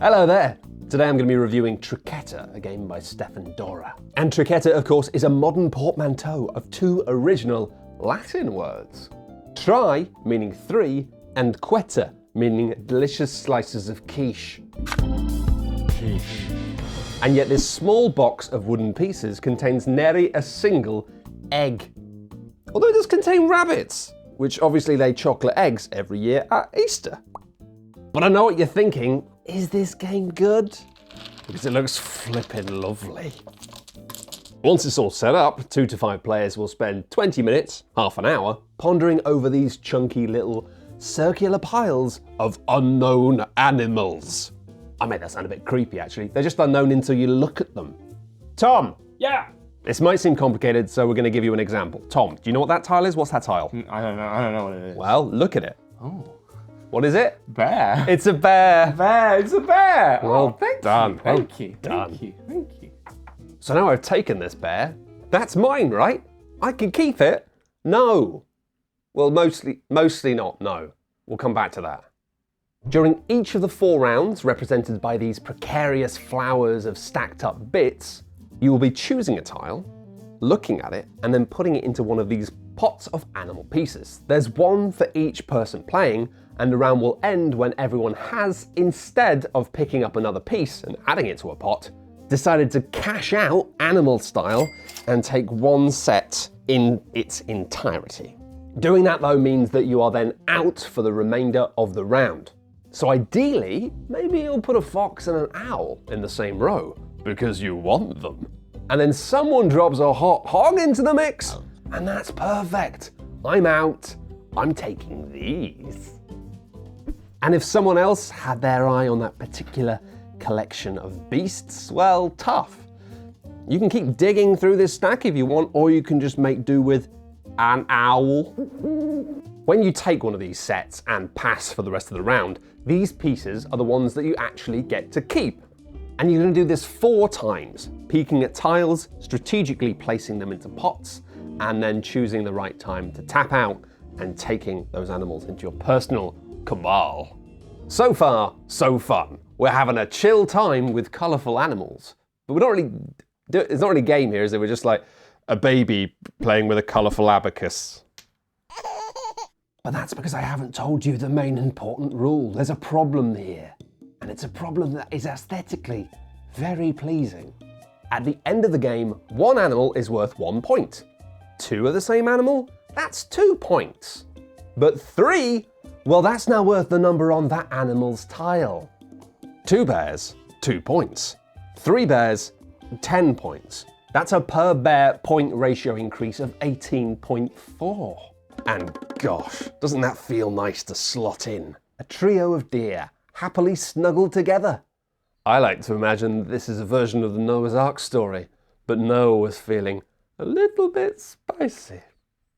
Hello there! Today I'm going to be reviewing Triqueta, a game by Stefan Dora. And Triqueta, of course, is a modern portmanteau of two original Latin words. Tri, meaning three, and queta, meaning delicious slices of quiche. And yet this small box of wooden pieces contains nary a single egg. Although it does contain rabbits, which obviously lay chocolate eggs every year at Easter. But I know what you're thinking, is this game good? Because it looks flippin' lovely. Once it's all set up, 2 to 5 players will spend 20 minutes, half an hour, pondering over these chunky little circular piles of unknown animals. I made that sound a bit creepy actually. They're just unknown until you look at them. Tom! Yeah! This might seem complicated, so we're going to give you an example. Tom, do you know what that tile is? What's that tile? I don't know what it is. Well, look at it. Oh. What is it? Bear. It's a bear. Bear, it's a bear! Well thank done. you. Thank you. done. Thank you. Thank you. So now I've taken this bear. That's mine, right? I can keep it? No. Well, mostly not, no. We'll come back to that. During each of the 4 rounds, represented by these precarious flowers of stacked up bits, you will be choosing a tile, looking at it, and then putting it into one of these pots of animal pieces. There's one for each person playing, and the round will end when everyone has, instead of picking up another piece and adding it to a pot, decided to cash out animal style and take one set in its entirety. Doing that though means that you are then out for the remainder of the round. So ideally, maybe you'll put a fox and an owl in the same row, because you want them. And then someone drops a hot hog into the mix, and that's perfect. I'm out, I'm taking these. And if someone else had their eye on that particular collection of beasts, well, tough. You can keep digging through this stack if you want, or you can just make do with an owl. When you take one of these sets and pass for the rest of the round, these pieces are the ones that you actually get to keep. And you're going to do this 4 times, peeking at tiles, strategically placing them into pots, and then choosing the right time to tap out and taking those animals into your personal cabal. So far, so fun. We're having a chill time with colourful animals. But we're not really, it's not really a game here, is it? We're just like a baby playing with a colourful abacus. But that's because I haven't told you the main important rule. There's a problem here. And it's a problem that is aesthetically very pleasing. At the end of the game, 1 animal is worth 1 point. 2 of the same animal, that's 2 points. But 3, well, that's now worth the number on that animal's tile. 2 bears, 2 points. 3 bears, 10 points. That's a per bear point ratio increase of 18.4. And gosh, doesn't that feel nice to slot in? A trio of deer, happily snuggled together. I like to imagine this is a version of the Noah's Ark story, but Noah was feeling a little bit spicy.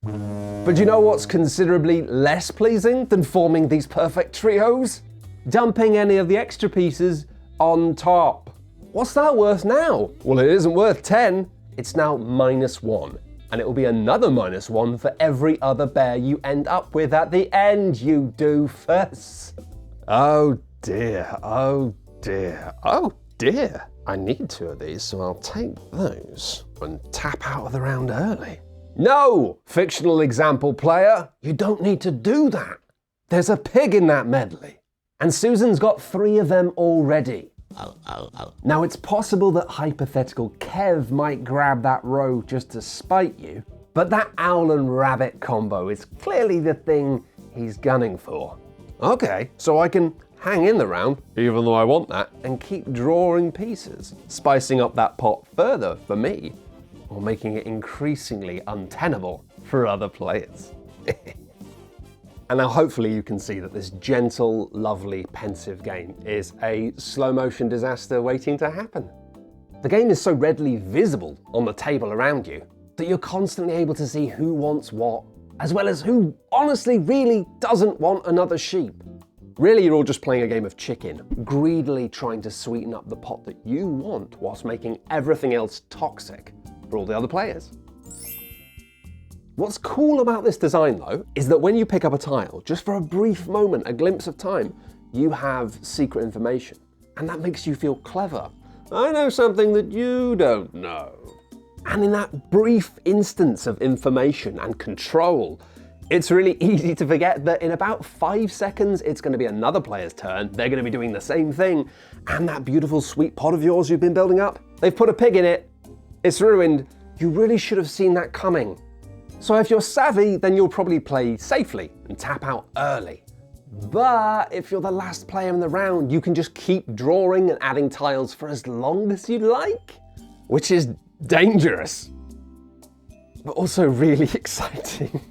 But you know what's considerably less pleasing than forming these perfect trios? Dumping any of the extra pieces on top. What's that worth now? Well, it isn't worth 10, it's now -1. And it will be another -1 for every other bear you end up with at the end, you doofus. Oh dear, oh dear, oh dear. I need 2 of these, so I'll take those and tap out of the round early. No, fictional example player, you don't need to do that. There's a pig in that medley. And Susan's got 3 of them already. Now it's possible that hypothetical Kev might grab that row just to spite you, but that owl and rabbit combo is clearly the thing he's gunning for. Okay, so I can hang in the round, even though I want that, and keep drawing pieces, spicing up that pot further for me, or making it increasingly untenable for other players. And now hopefully you can see that this gentle, lovely, pensive game is a slow motion disaster waiting to happen. The game is so readily visible on the table around you that you're constantly able to see who wants what, as well as who honestly really doesn't want another sheep. Really, you're all just playing a game of chicken, greedily trying to sweeten up the pot that you want whilst making everything else toxic for all the other players. What's cool about this design though, is that when you pick up a tile, just for a brief moment, a glimpse of time, you have secret information. and that makes you feel clever. I know something that you don't know. And in that brief instance of information and control, it's really easy to forget that in about 5 seconds, it's going to be another player's turn. They're going to be doing the same thing. And that beautiful sweet pot of yours you've been building up, they've put a pig in it. It's ruined. You really should have seen that coming. So if you're savvy, then you'll probably play safely and tap out early. But if you're the last player in the round, you can just keep drawing and adding tiles for as long as you like, which is dangerous, but also really exciting.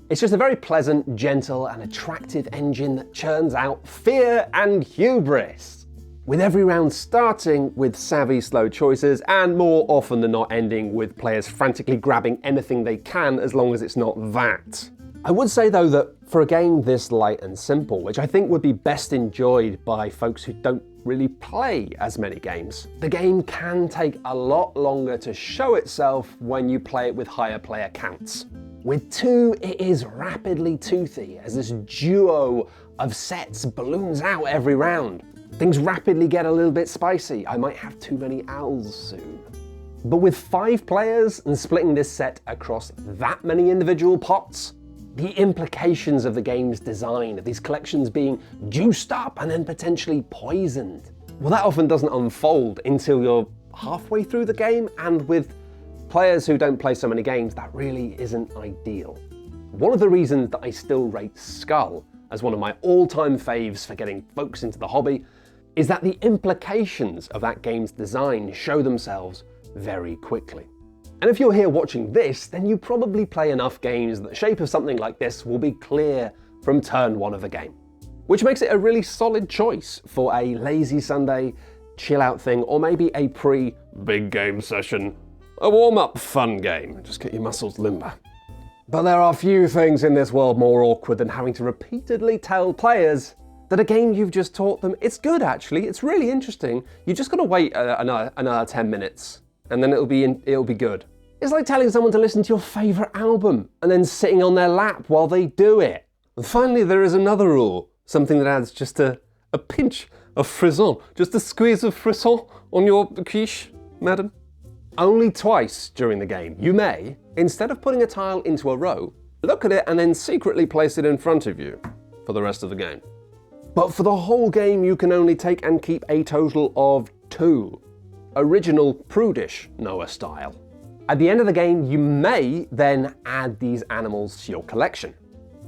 It's just a very pleasant, gentle, and attractive engine that churns out fear and hubris, with every round starting with savvy, slow choices, and more often than not ending with players frantically grabbing anything they can as long as it's not that. I would say though that for a game this light and simple, which I think would be best enjoyed by folks who don't really play as many games, the game can take a lot longer to show itself when you play it with higher player counts. With 2, it is rapidly toothy as this duo of sets balloons out every round. Things rapidly get a little bit spicy. I might have too many owls soon. But with 5 players and splitting this set across that many individual pots, the implications of the game's design, of these collections being juiced up and then potentially poisoned, well, that often doesn't unfold until you're halfway through the game, and with players who don't play so many games, that really isn't ideal. One of the reasons that I still rate Skull as one of my all-time faves for getting folks into the hobby is that the implications of that game's design show themselves very quickly. And if you're here watching this, then you probably play enough games that the shape of something like this will be clear from turn 1 of the game, which makes it a really solid choice for a lazy Sunday chill out thing, or maybe a pre-big game session, a warm-up fun game, just get your muscles limber. But there are few things in this world more awkward than having to repeatedly tell players that a game you've just taught them, it's good actually, it's really interesting, you just gotta wait another 10 minutes. And then it'll be good. It's like telling someone to listen to your favorite album and then sitting on their lap while they do it. And finally, there is another rule, something that adds just a pinch of frisson, just a squeeze of frisson on your quiche, madam. Only twice during the game, you may, instead of putting a tile into a row, look at it and then secretly place it in front of you for the rest of the game. But for the whole game, you can only take and keep a total of 2. Original prudish Noah style. At the end of the game, you may then add these animals to your collection.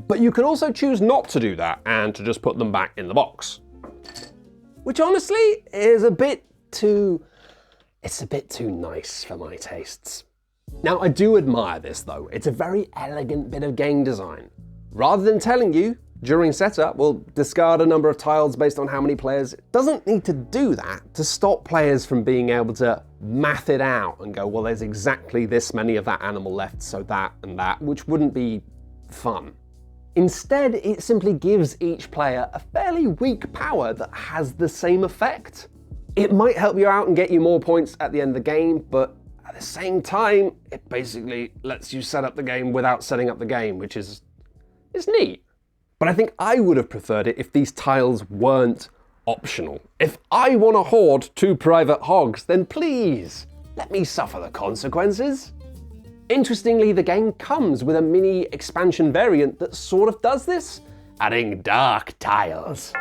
But you can also choose not to do that and to just put them back in the box. Which honestly is a bit too nice for my tastes. Now I do admire this though. It's a very elegant bit of game design. Rather than telling you, during setup, we'll discard a number of tiles based on how many players. It doesn't need to do that to stop players from being able to math it out and go, well, there's exactly this many of that animal left, so that and that, which wouldn't be fun. Instead, it simply gives each player a fairly weak power that has the same effect. It might help you out and get you more points at the end of the game, but at the same time, it basically lets you set up the game without setting up the game, which is neat. But I think I would have preferred it if these tiles weren't optional. If I want to hoard 2 private hogs, then please, let me suffer the consequences. Interestingly, the game comes with a mini expansion variant that sort of does this, adding dark tiles.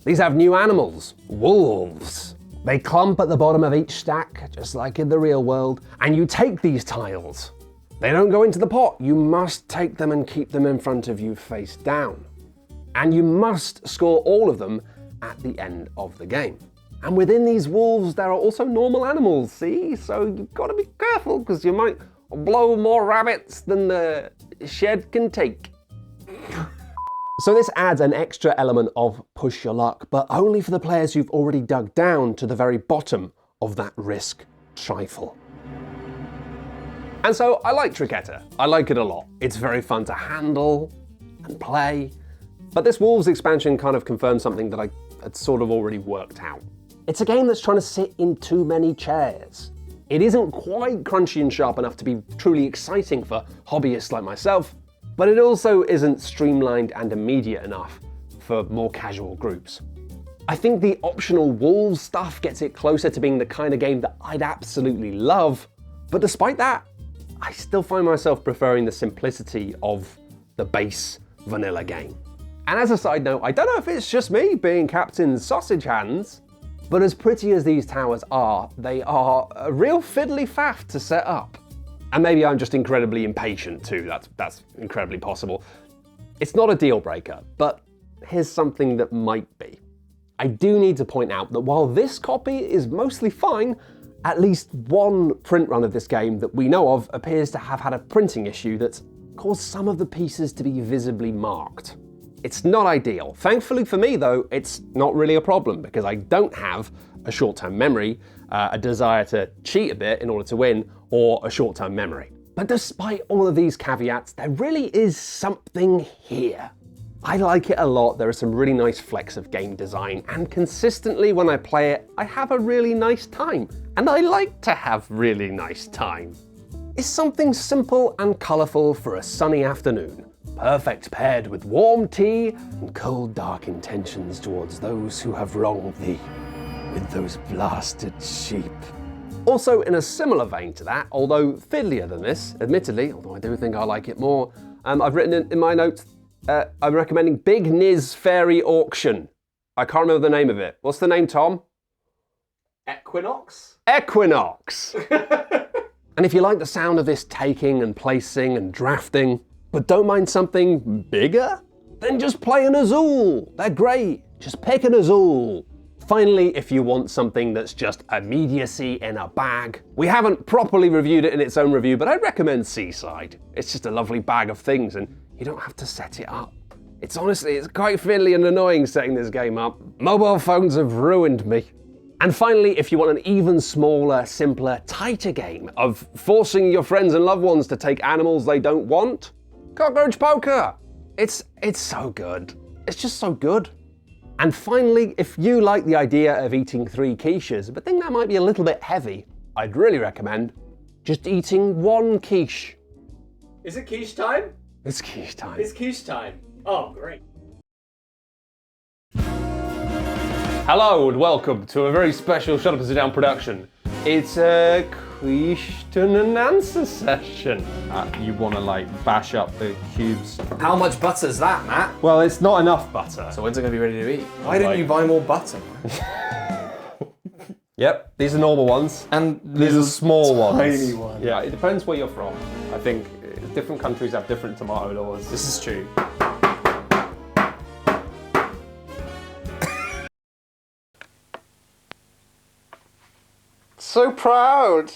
These have new animals, wolves. They clump at the bottom of each stack, just like in the real world, and you take these tiles. They don't go into the pot. You must take them and keep them in front of you face down. And you must score all of them at the end of the game. And within these wolves, there are also normal animals, see? So you've got to be careful because you might blow more rabbits than the shed can take. So this adds an extra element of push your luck, but only for the players who've already dug down to the very bottom of that risk trifle. And so I like Triqueta. I like it a lot. It's very fun to handle and play. But this Wolves expansion kind of confirms something that I had sort of already worked out. It's a game that's trying to sit in too many chairs. It isn't quite crunchy and sharp enough to be truly exciting for hobbyists like myself, but it also isn't streamlined and immediate enough for more casual groups. I think the optional wolves stuff gets it closer to being the kind of game that I'd absolutely love, but despite that, I still find myself preferring the simplicity of the base vanilla game. And as a side note, I don't know if it's just me being Captain Sausage Hands, but as pretty as these towers are, they are a real fiddly faff to set up. And maybe I'm just incredibly impatient too, that's incredibly possible. It's not a deal breaker, but here's something that might be. I do need to point out that while this copy is mostly fine, at least one print run of this game that we know of appears to have had a printing issue that's caused some of the pieces to be visibly marked. It's not ideal. Thankfully for me though, it's not really a problem because I don't have a short-term memory, a desire to cheat a bit in order to win, or a short-term memory. But despite all of these caveats, there really is something here. I like it a lot, there are some really nice flecks of game design, and consistently when I play it, I have a really nice time. And I like to have really nice time. It's something simple and colourful for a sunny afternoon. Perfect paired with warm tea and cold dark intentions towards those who have wronged thee with those blasted sheep. Also in a similar vein to that, although fiddlier than this, admittedly, although I do think I like it more, I've written in my notes, I'm recommending Big Niz Fairy Auction. I can't remember the name of it. What's the name, Tom? Equinox? Equinox! And if you like the sound of this taking and placing and drafting, but don't mind something bigger, then just play an Azul. They're great. Just pick an Azul. Finally, if you want something that's just immediacy in a bag, we haven't properly reviewed it in its own review, but I'd recommend Seaside. It's just a lovely bag of things and you don't have to set it up. It's quite fiddly and annoying setting this game up. Mobile phones have ruined me. And finally, if you want an even smaller, simpler, tighter game of forcing your friends and loved ones to take animals they don't want, Cockroach Poker. It's so good. It's just so good. And finally, if you like the idea of eating 3 quiches, but think that might be a little bit heavy, I'd really recommend just eating 1 quiche. Is it quiche time? It's quiche time. It's quiche time. Oh, great. Hello and welcome to a very special Shut Up and Sit Down production. It's a question and answer session. You want to like bash up the cubes. How much butter is that, Matt? Well, it's not enough butter. So when's it going to be ready to eat? Why didn't you buy more butter? Yep, these are normal ones. And These are small ones. Tiny one. Yeah, it depends where you're from. I think different countries have different tomato laws. this is true. So proud.